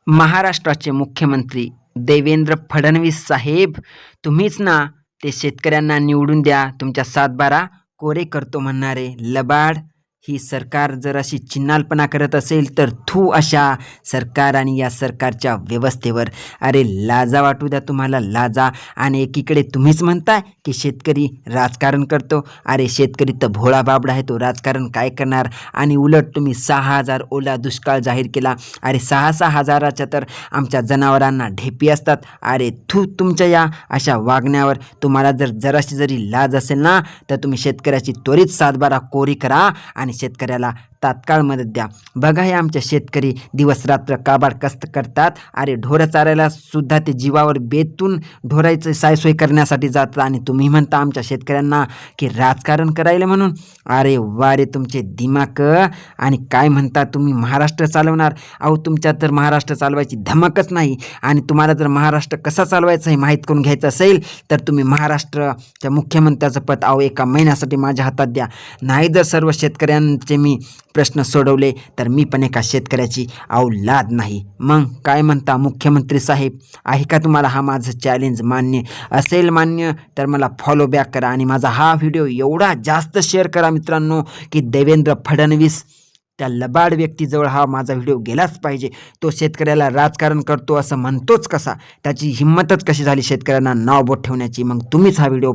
महाराष्ट्राचे मुख्यमंत्री देवेंद्र फडणवीस साहेब, तुम्हीच ना ते शेतकऱ्यांना निवडून द्या तुमच्या 7-12 कोरे करतो म्हणणारे लबाड. ही सरकार जर अशी चिन्हालपणा करत असेल तर थू अशा सरकार आणि या सरकारच्या व्यवस्थेवर. अरे लाजा वाटू द्या तुम्हाला, लाजा. आणि एकीकडे तुम्हीच म्हणताय की शेतकरी राजकारण करतो. अरे शेतकरी तर भोळा बाबडा आहे, तो राजकारण काय करणार. आणि उलट तुम्ही 6,000 ओला दुष्काळ जाहीर केला. अरे 6,000 हजाराच्या तर आमच्या जनावरांना ढेपी असतात. अरे थू तुमच्या या अशा वागण्यावर. तुम्हाला जर जराशी जरी लाज असेल ना तर तुम्ही शेतकऱ्याची त्वरित 7-12 कोरी करा आणि शेतकऱ्याला तात्काळ मदत द्या. बघा हे आमचे शेतकरी दिवस रात्र काबाड कष्ट करतात. अरे ढोरं चारायला सुद्धा ते जीवावर बेतून ढोरायचं सायसोय करण्यासाठी जातात आणि तुम्ही म्हणता आमच्या शेतकऱ्यांना की राजकारण करायला म्हणून. अरे वारे तुमचे दिमाग. आणि काय म्हणता तुम्ही महाराष्ट्र चालवणार. अहो तुमच्यात तर महाराष्ट्र चालवायची धमकच नाही. आणि तुम्हाला जर महाराष्ट्र कसा चालवायचा हे माहीत करून घ्यायचं असेल तर तुम्ही महाराष्ट्राच्या मुख्यमंत्र्याचं पद एका महिन्यासाठी माझ्या हातात द्या. नाही जर सर्व शेतकऱ्यांचे मी प्रश्न सोडवले तर मी पण एका शेतकऱ्याची औलाद नाही. मग काय म्हणता मुख्यमंत्री साहेब, आहे का तुम्हाला हा माझं चॅलेंज मान्य असेल? मान्य तर मला फॉलो बॅक करा आणि माझा हा व्हिडिओ एवढा जास्त शेअर करा मित्रांनो की देवेंद्र फडणवीस त्या लबाड व्यक्तीजवळ हा माझा व्हिडिओ गेलाच पाहिजे. तो शेतकऱ्याला राजकारण करतो असं म्हणतोच कसा, त्याची हिंमतच कशी झाली शेतकऱ्यांना नाव बोट ठेवण्याची. मग तुम्हीच हा व्हिडिओ